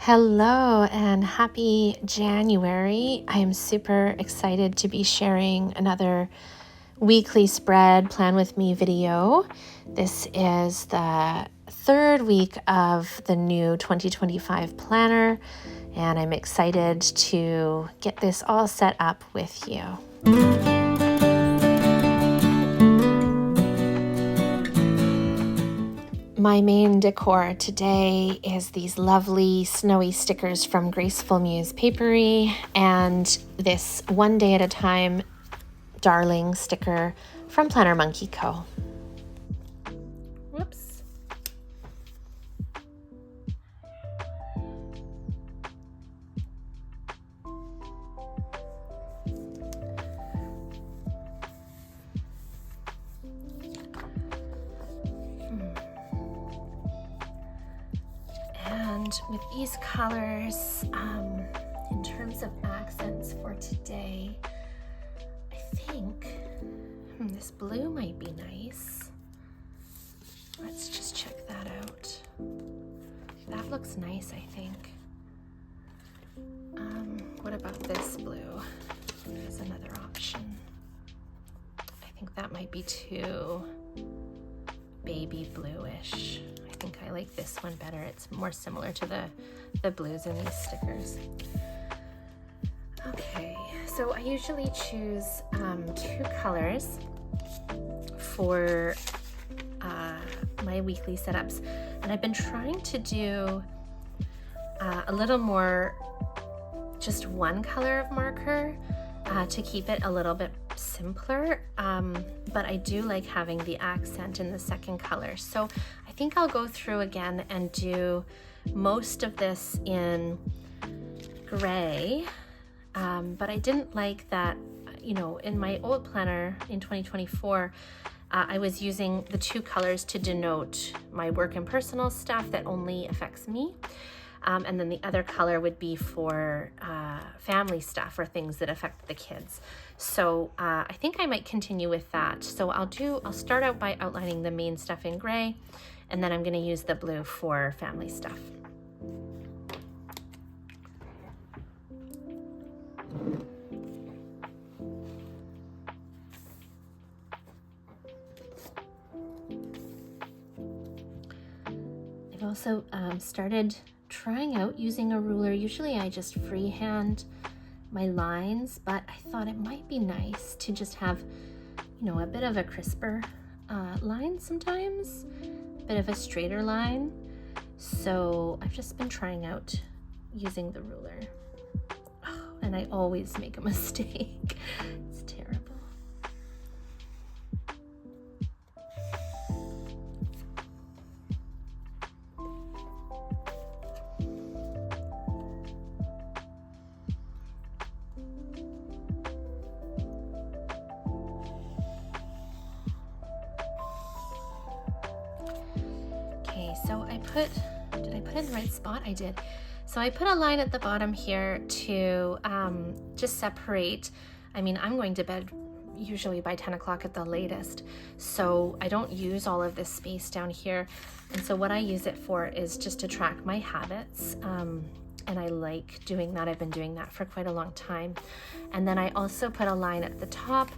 Hello and happy January. I am super excited to be sharing another weekly spread plan with me video. This is the third week of the new 2025 planner, and I'm excited to get this all set up with you. My main decor today is these lovely snowy stickers from Graceful Muse Papery and this One Day at a Time Darling sticker from Planner Monkey Co. Whoops. And with these colors, in terms of accents for today, I think this blue might be nice. Let's just check that out. That looks nice, I think. What about this blue? There's another option. I think that might be too baby bluish. I think I like this one better. It's more similar to the blues in these stickers. Okay, so I usually choose two colors for my weekly setups, and I've been trying to do a little more just one color of marker to keep it a little bit simpler, but I do like having the accent in the second color. So I think I'll go through again and do most of this in gray, but I didn't like that, in my old planner in 2024, I was using the two colors to denote my work and personal stuff that only affects me. And then the other color would be for family stuff or things that affect the kids. So I think I might continue with that. So I'll start out by outlining the main stuff in gray, and then I'm going to use the blue for family stuff. I've also started trying out using a ruler. Usually I just freehand my lines, but I thought it might be nice to just have, a bit of a crisper line sometimes, a bit of a straighter line. So I've just been trying out using the ruler. Oh, and I always make a mistake. It's terrible. So did I put it in the right spot? I did. So I put a line at the bottom here to just separate. I'm going to bed usually by 10 o'clock at the latest, so I don't use all of this space down here. And so what I use it for is just to track my habits. And I like doing that. I've been doing that for quite a long time. And then I also put a line at the top,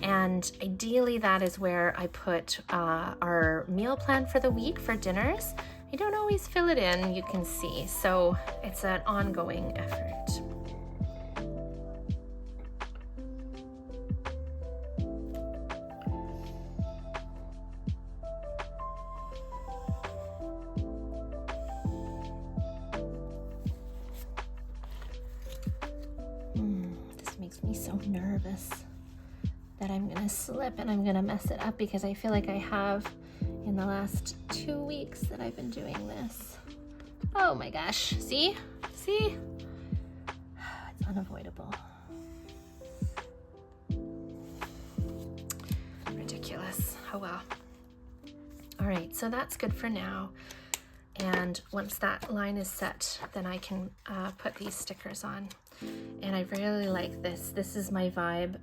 and ideally that is where I put our meal plan for the week for dinners. I don't always fill it in, you can see, so it's an ongoing effort. Makes me so nervous that I'm gonna slip and I'm gonna mess it up, because I feel like I have in the last 2 weeks that I've been doing this. Oh my gosh, see? It's unavoidable. Ridiculous. Oh well. All right, so that's good for now. And once that line is set, then I can put these stickers on. And I really like this. This is my vibe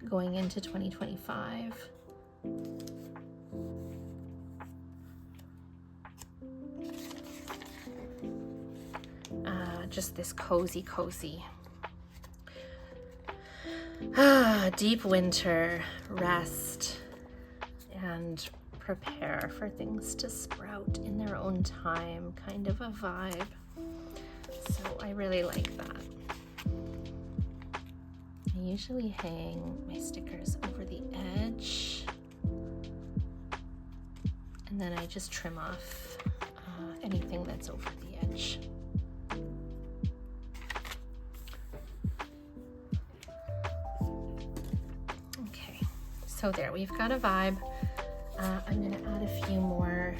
going into 2025. just this cozy, deep winter rest and prepare for things to sprout in their own time kind of a vibe. So I really like that. I usually hang my stickers over the edge, and then I just trim off anything that's over the edge. Okay, so there, we've got a vibe. I'm going to add a few more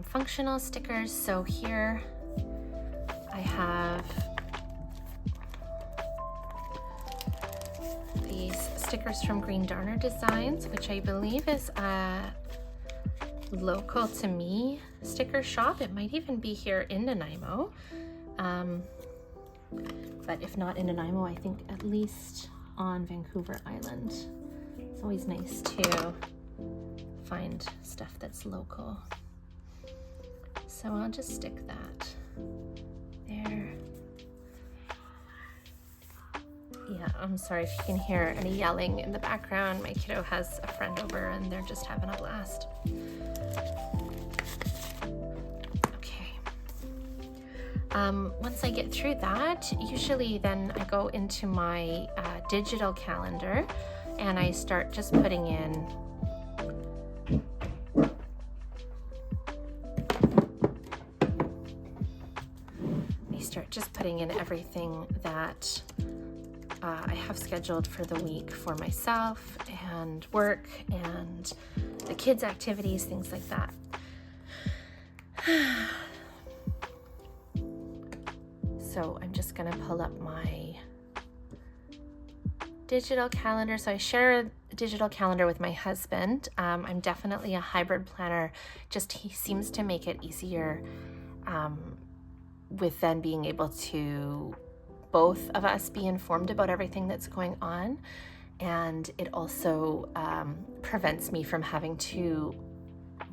functional stickers. So here I have these stickers from Green Darner Designs, which I believe is a local to me sticker shop. It might even be here in Nanaimo. But if not in Nanaimo, I think at least on Vancouver Island. It's always nice to find stuff that's local. So I'll just stick that there. Yeah, I'm sorry if you can hear any yelling in the background. My kiddo has a friend over and they're just having a blast. Okay. Once I get through that, usually then I go into my digital calendar and I start just putting in everything that I have scheduled for the week for myself and work and the kids' activities, things like that. So I'm just gonna pull up my digital calendar. So I share a digital calendar with my husband. I'm definitely a hybrid planner. Just he seems to make it easier with then being able to both of us be informed about everything that's going on. And it also prevents me from having to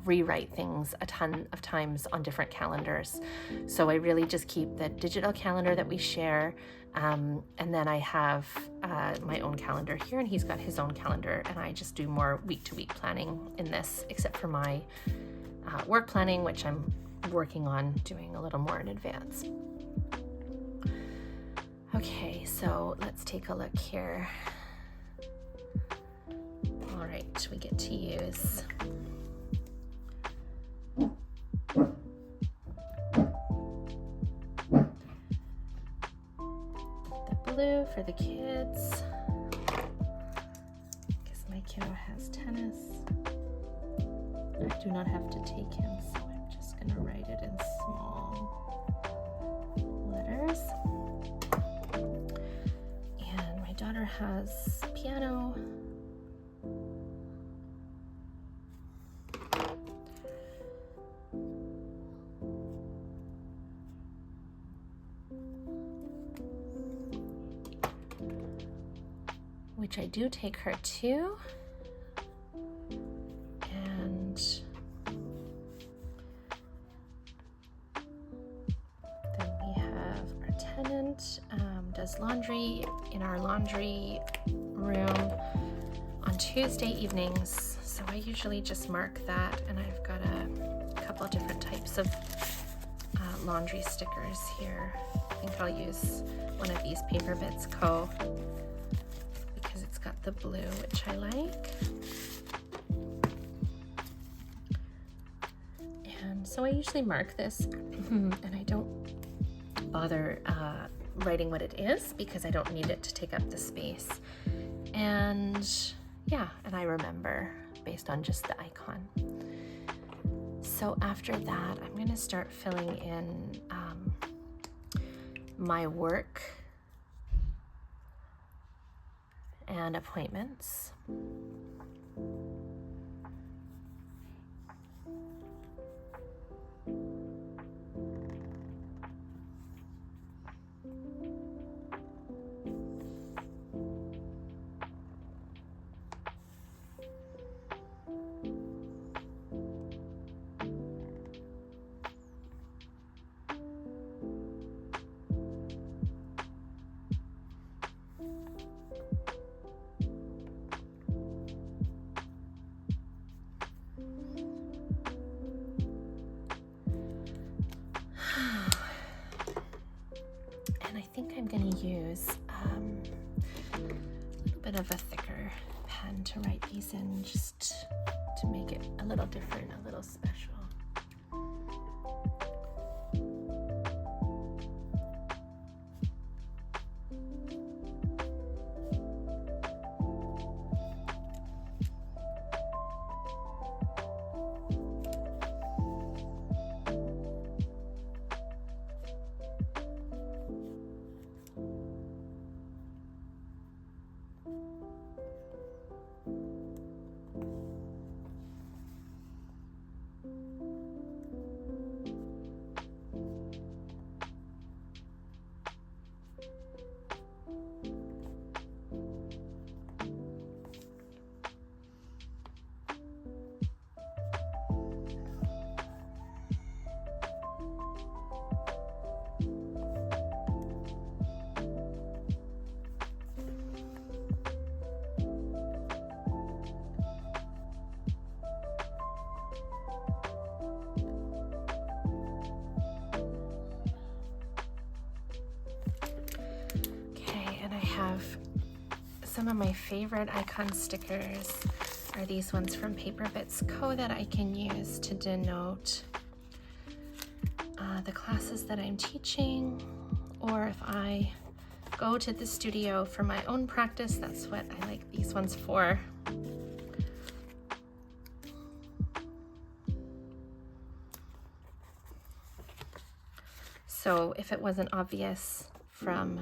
rewrite things a ton of times on different calendars. So I really just keep the digital calendar that we share. And then I have my own calendar here, and he's got his own calendar, and I just do more week-to-week planning in this, except for my work planning, which I'm working on doing a little more in advance. Okay, so let's take a look here. All right, we get to use the blue for the kids, because my kiddo has tennis. I do not have to take him, so I'm just gonna write it in small letters. And my daughter has piano. Which I do take her to. And then we have our tenant does laundry in our laundry room on Tuesday evenings. So I usually just mark that, and I've got a couple different types of laundry stickers here. I think I'll use one of these Paper Bits Co. because it's got the blue, which I like. And so I usually mark this and I don't bother writing what it is because I don't need it to take up the space. And yeah, and I remember based on just the icon. So after that, I'm going to start filling in my work and appointments. these in just to make it a little different, a little special. Have some of my favorite icon stickers are these ones from Paper Bits Co. that I can use to denote the classes that I'm teaching, or if I go to the studio for my own practice, that's what I like these ones for. So if it wasn't obvious from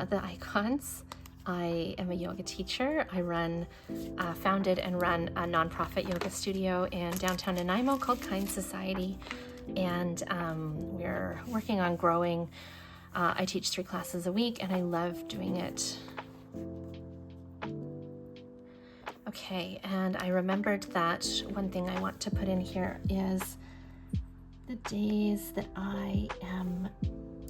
the icons, I am a yoga teacher. I founded and run a nonprofit yoga studio in downtown Nanaimo called Kind Society, and we're working on growing. I teach 3 classes a week, and I love doing it. Okay, and I remembered that one thing I want to put in here is the days that I am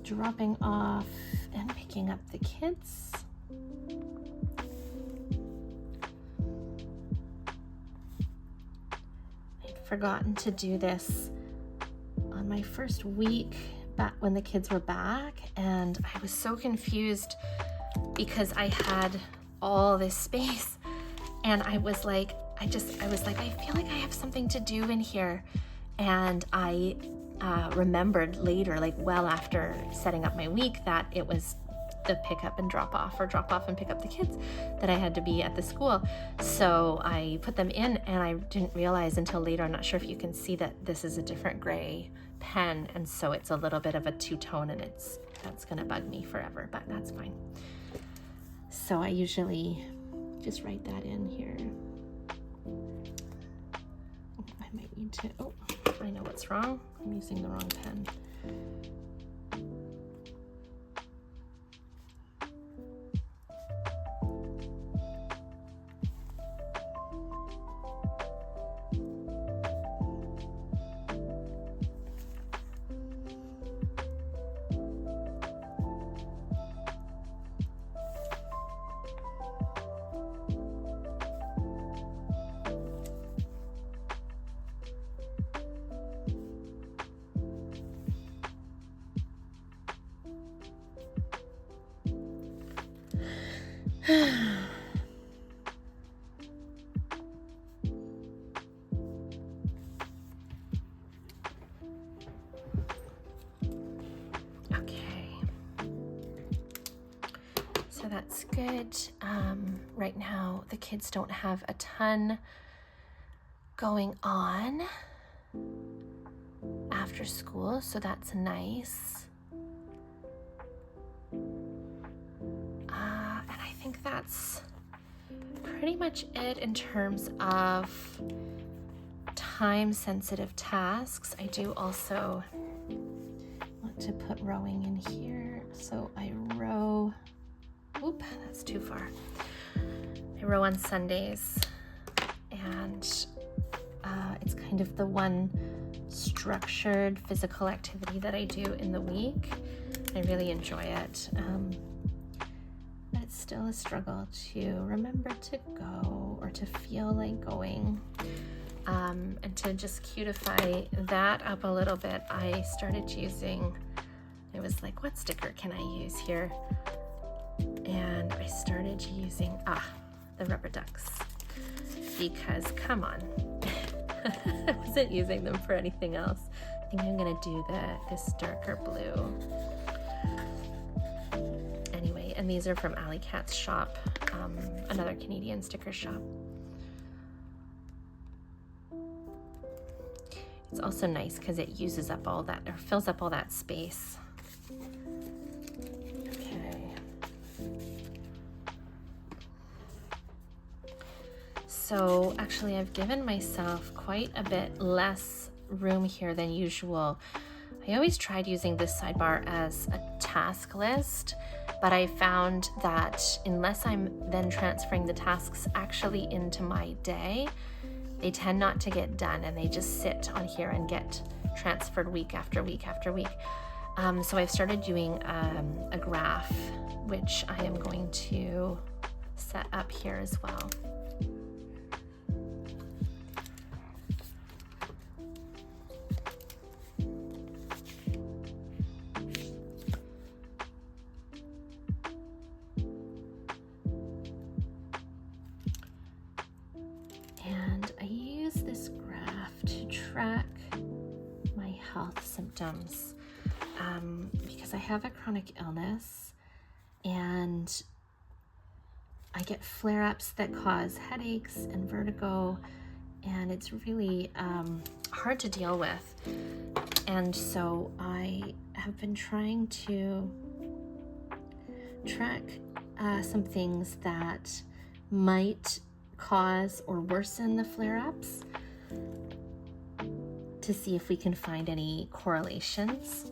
dropping off and picking up the kids. I'd forgotten to do this on my first week back when the kids were back, and I was so confused because I had all this space, and I was like, I feel like I have something to do in here, and I remembered later, like well after setting up my week, that it was the pick up and drop off, or drop off and pick up the kids, that I had to be at the school. So I put them in, and I didn't realize until later, I'm not sure if you can see, that this is a different gray pen, and so it's a little bit of a two-tone, and that's gonna bug me forever, but that's fine. So I usually just write that in here. I might need to, oh, I know what's wrong. I'm using the wrong pen. So that's good. Right now, the kids don't have a ton going on after school, so that's nice. And I think that's pretty much it in terms of time-sensitive tasks. I do also want to put rowing in here, so I row. Oop, that's too far. I row on Sundays, and it's kind of the one structured physical activity that I do in the week. I really enjoy it, but it's still a struggle to remember to go or to feel like going. And to just cutify that up a little bit, I started using, I was like, what sticker can I use here? And I started using, the rubber ducks, because come on, I wasn't using them for anything else. I think I'm gonna do this darker blue. Anyway, and these are from Alley Cat's shop, another Canadian sticker shop. It's also nice because it uses up all that, or fills up all that space. Okay. So actually I've given myself quite a bit less room here than usual. I always tried using this sidebar as a task list, but I found that unless I'm then transferring the tasks actually into my day, they tend not to get done, and they just sit on here and get transferred week after week after week. So I've started doing a graph, which I am going to set up here as well. Track my health symptoms because I have a chronic illness and I get flare-ups that cause headaches and vertigo, and it's really hard to deal with. And so I have been trying to track some things that might cause or worsen the flare-ups, to see if we can find any correlations.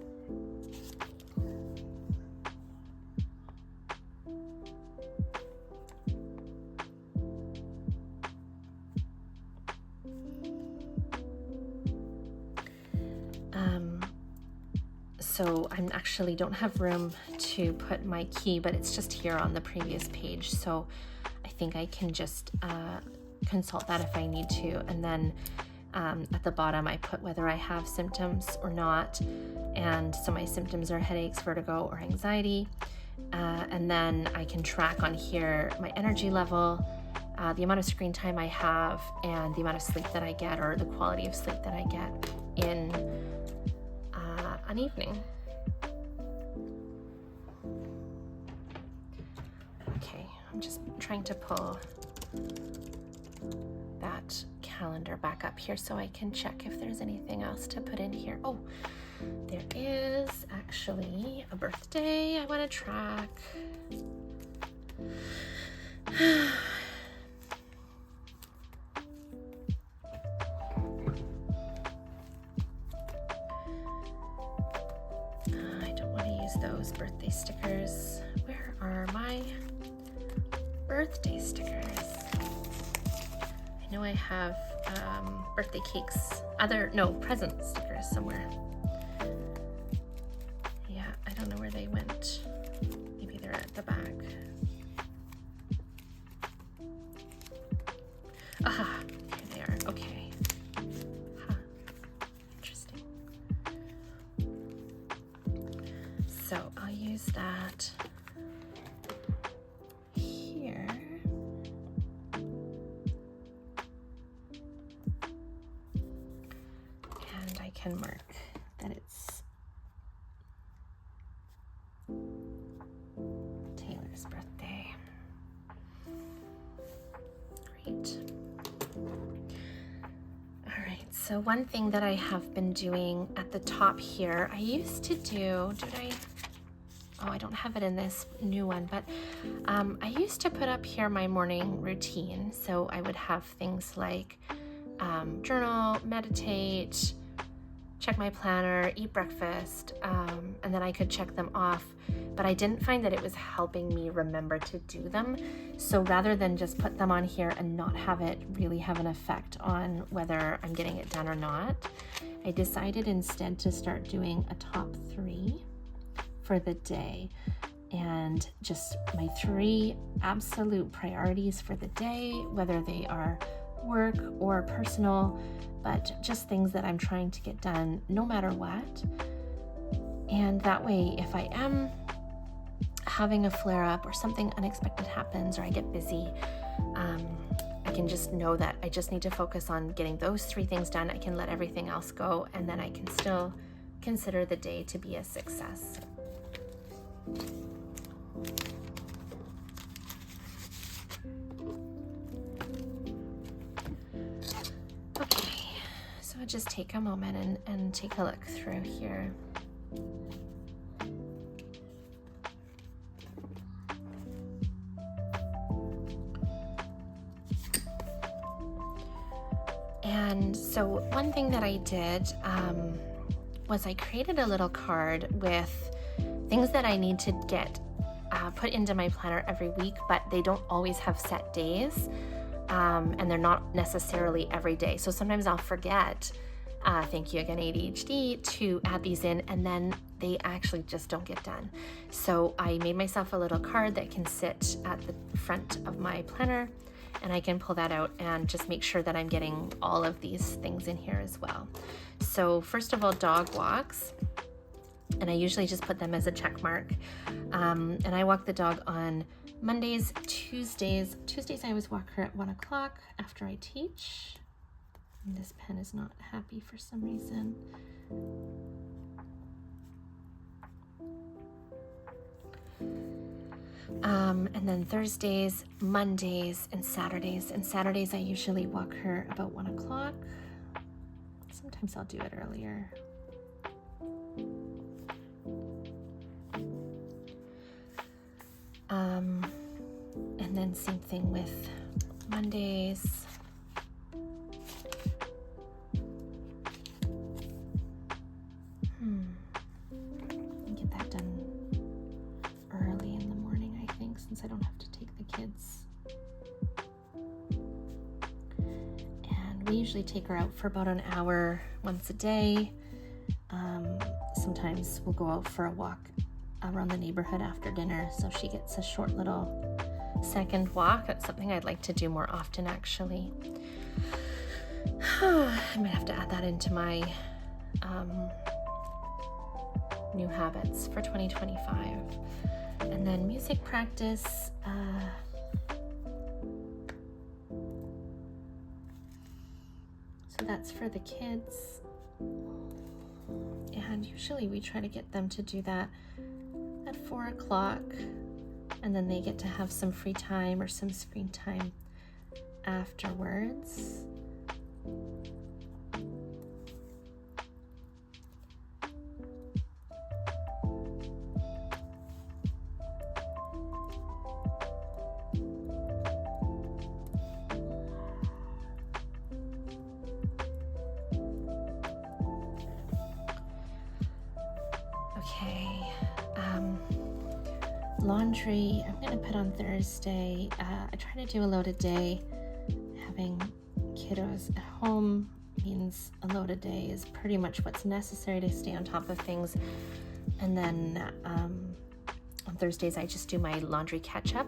So I actually don't have room to put my key, but it's just here on the previous page. So I think I can just consult that if I need to. And then at the bottom, I put whether I have symptoms or not. And so my symptoms are headaches, vertigo, or anxiety. And then I can track on here my energy level, the amount of screen time I have, and the amount of sleep that I get, or the quality of sleep that I get in an evening. Okay, I'm just trying to pull that calendar back up here so I can check if there's anything else to put in here. Oh, there is actually a birthday I want to track. I don't want to use those birthday stickers. Where are my birthday stickers? I know I have birthday cakes, present stickers somewhere. Yeah, I don't know where they went. Maybe they're at the back. Ah, here they are. Okay. Huh. Interesting. So I'll use that here. And I can mark that it's Taylor's birthday. Great. All right, so one thing that I have been doing at the top here, I used to do, I don't have it in this new one, but I used to put up here my morning routine. So I would have things like journal, meditate, check my planner, eat breakfast, and then I could check them off. But I didn't find that it was helping me remember to do them. So rather than just put them on here and not have it really have an effect on whether I'm getting it done or not, I decided instead to start doing a top 3 for the day, and just my 3 absolute priorities for the day, whether they are work or personal, but just things that I'm trying to get done no matter what. And that way, if I am having a flare-up or something unexpected happens or I get busy, I can just know that I just need to focus on getting those 3 things done. I can let everything else go, and then I can still consider the day to be a success. Okay, so I'll just take a moment and take a look through here. And so one thing that I did was I created a little card with things that I need to get put into my planner every week, but they don't always have set days, and they're not necessarily every day. So sometimes I'll forget, thank you again ADHD, to add these in, and then they actually just don't get done. So I made myself a little card that can sit at the front of my planner, and I can pull that out and just make sure that I'm getting all of these things in here as well. So first of all, dog walks, and I usually just put them as a check mark. And I walk the dog on Mondays, Tuesdays. Tuesdays I always walk her at 1 o'clock after I teach. And this pen is not happy for some reason. And then Thursdays, Mondays, and Saturdays. And Saturdays I usually walk her about 1 o'clock. Sometimes I'll do it earlier. And then same thing with Mondays. Get that done early in the morning, I think, since I don't have to take the kids. And we usually take her out for about an hour once a day. Sometimes we'll go out for a walk around the neighborhood after dinner, so she gets a short little second walk. That's something I'd like to do more often, actually. I might have to add that into my new habits for 2025. And then music practice. So that's for the kids. And usually we try to get them to do that at 4 o'clock, and then they get to have some free time or some screen time afterwards. Okay, laundry, I'm going to put on Thursday. I try to do a loaded day. Having kiddos at home means a loaded day is pretty much what's necessary to stay on top of things. And then on Thursdays, I just do my laundry catch-up.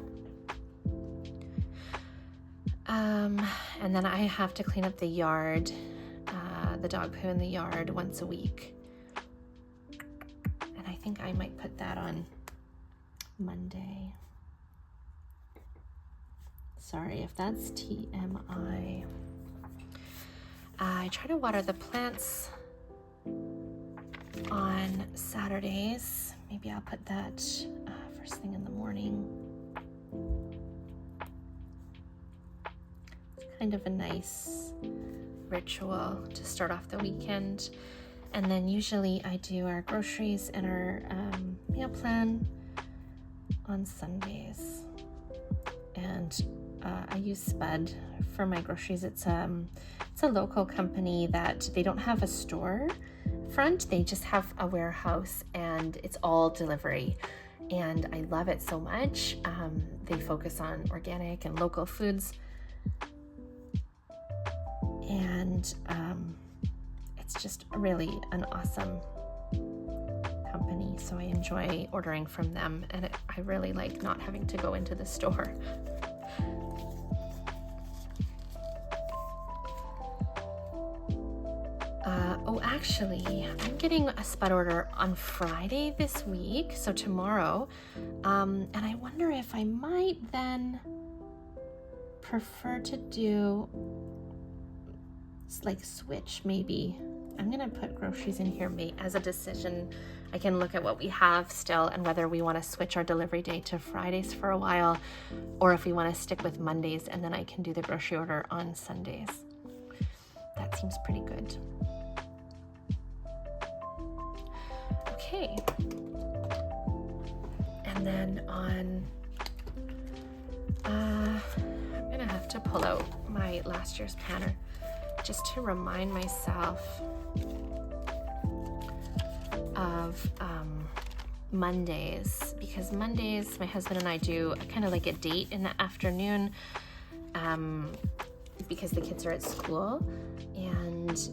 And then I have to clean up the yard, the dog poo in the yard once a week. I think I might put that on Monday. Sorry if that's TMI. I try to water the plants on Saturdays. Maybe I'll put that first thing in the morning. It's kind of a nice ritual to start off the weekend. And then usually I do our groceries and our meal plan on Sundays. And I use Spud for my groceries. It's a local company that they don't have a store front. They just have a warehouse, and it's all delivery. And I love it so much. They focus on organic and local foods. And it's just really an awesome company, so I enjoy ordering from them, and I really like not having to go into the store. Actually, I'm getting a Spud order on Friday this week, so tomorrow, and I wonder if I might then prefer to do like switch maybe. I'm gonna put groceries in here as a decision. I can look at what we have still and whether we want to switch our delivery day to Fridays for a while, or if we want to stick with Mondays, and then I can do the grocery order on Sundays. That seems pretty good. Okay. And then on, I'm gonna have to pull out my last year's planner just to remind myself of Mondays, because Mondays my husband and I do kind of like a date in the afternoon because the kids are at school, and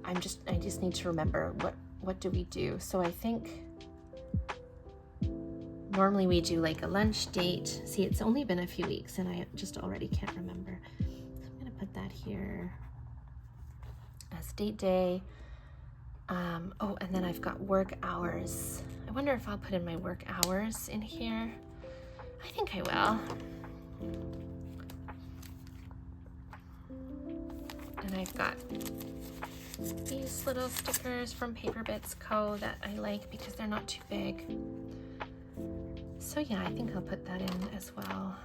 I just need to remember what do we do. So I think normally we do like a lunch date. See, it's only been a few weeks and I just already can't remember. So I'm gonna put that here as date day. Oh, and then I've got work hours. I wonder if I'll put in my work hours in here. I think I will. And I've got these little stickers from Paper Bits Co. that I like because they're not too big. So yeah, I think I'll put that in as well.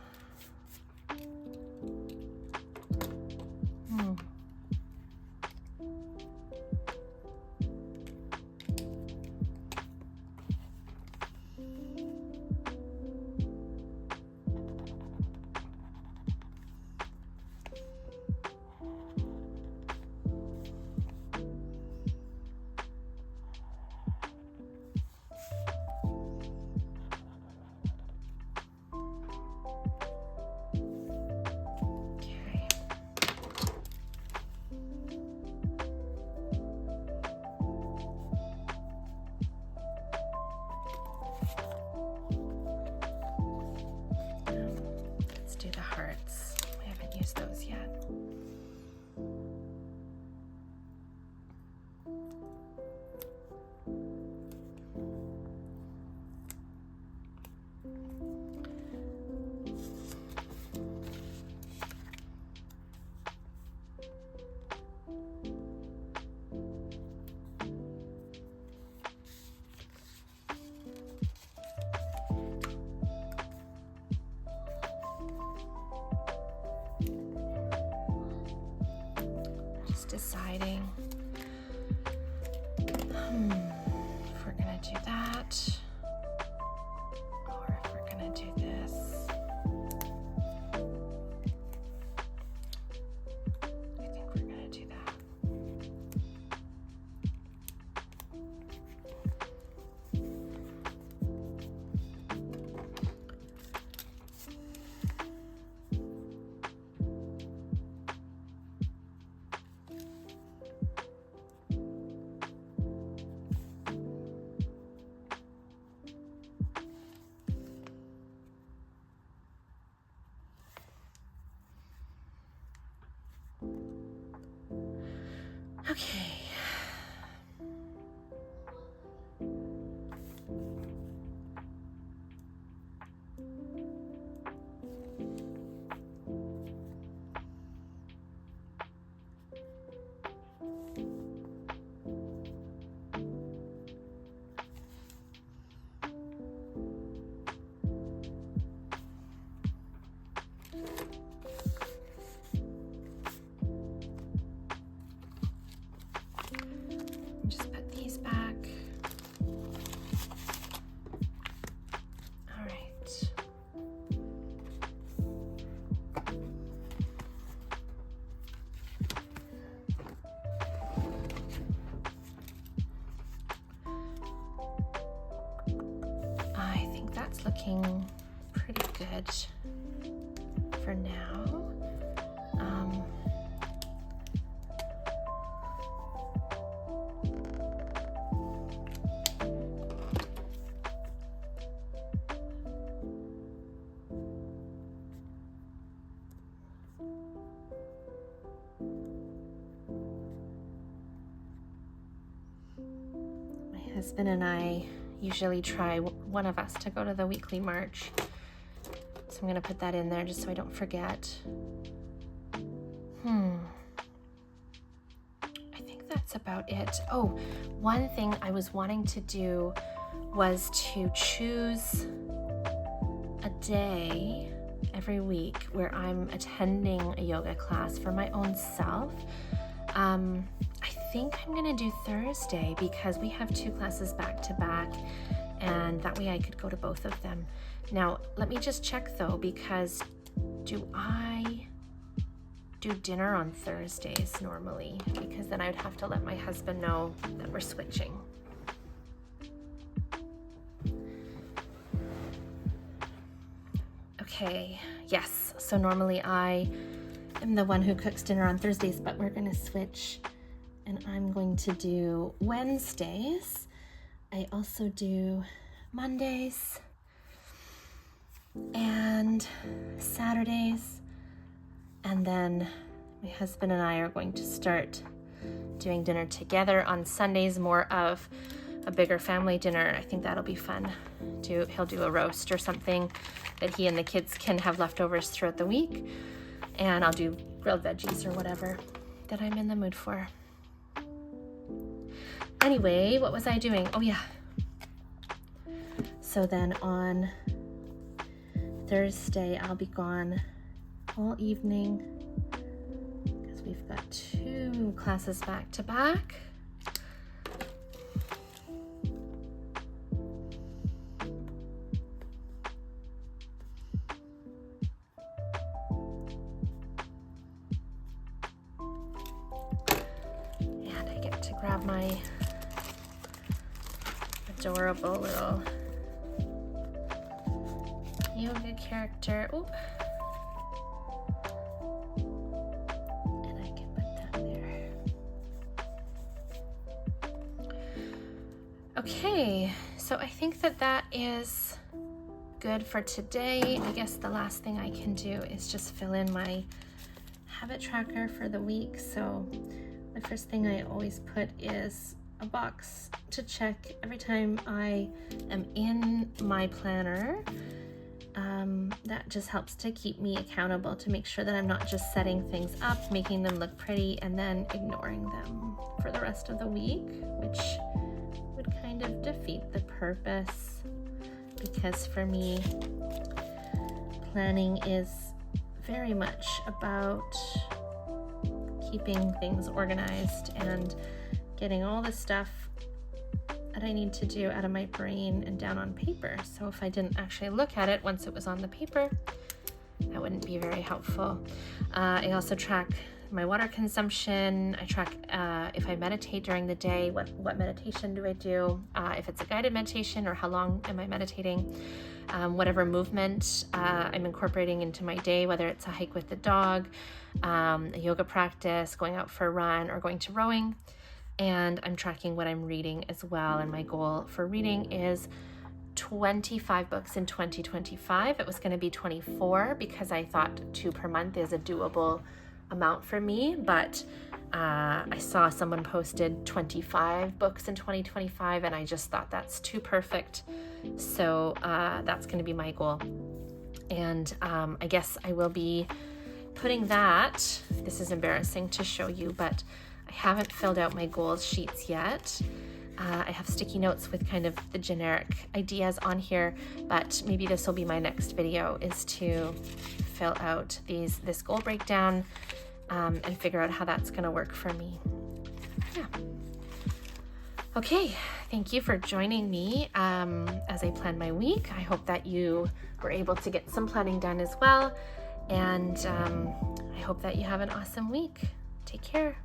Those yet. Deciding if we're gonna do that or if we're gonna do this. I think we're gonna do that. Okay. Just put these back. All right. I think that's looking pretty good for now. My husband and I usually try one of us to go to the weekly march I'm gonna put that in there just so I don't forget. I think that's about it. Oh, one thing I was wanting to do was to choose a day every week where I'm attending a yoga class for my own self. I think I'm gonna do Thursday because we have 2 classes back to back, and that way I could go to both of them. Now, let me just check though, because do I do dinner on Thursdays normally? Because then I would have to let my husband know that we're switching. Okay, yes, so normally I am the one who cooks dinner on Thursdays, but we're gonna switch and I'm going to do Wednesdays. I also do Mondays and Saturdays, and then my husband and I are going to start doing dinner together on Sundays, more of a bigger family dinner. I think that'll be fun. He'll do a roast or something that he and the kids can have leftovers throughout the week, and I'll do grilled veggies or whatever that I'm in the mood for. Anyway, what was I doing? Oh yeah. So then on Thursday, I'll be gone all evening because we've got 2 classes back to back. And I get to grab my adorable little yoga character. Ooh. And I can put that there. Okay, so I think that is good for today. I guess the last thing I can do is just fill in my habit tracker for the week. So the first thing I always put is a box to check every time I am in my planner. That just helps to keep me accountable, to make sure that I'm not just setting things up, making them look pretty, and then ignoring them for the rest of the week, which would kind of defeat the purpose. Because for me, planning is very much about keeping things organized and getting all the stuff that I need to do out of my brain and down on paper. So if I didn't actually look at it once it was on the paper, that wouldn't be very helpful. I also track my water consumption. I track if I meditate during the day, what meditation do I do, if it's a guided meditation or how long am I meditating, whatever movement I'm incorporating into my day, whether it's a hike with the dog, a yoga practice, going out for a run, or going to rowing. And I'm tracking what I'm reading as well. And my goal for reading is 25 books in 2025. It was going to be 24 because I thought 2 per month is a doable amount for me. But I saw someone posted 25 books in 2025 and I just thought that's too perfect. So that's going to be my goal. And I guess I will be putting that, this is embarrassing to show you, but I haven't filled out my goals sheets yet. I have sticky notes with kind of the generic ideas on here, but maybe this will be my next video, is to fill out this goal breakdown and figure out how that's going to work for me. Yeah. Okay, thank you for joining me as I plan my week. I hope that you were able to get some planning done as well, and I hope that you have an awesome week. Take care.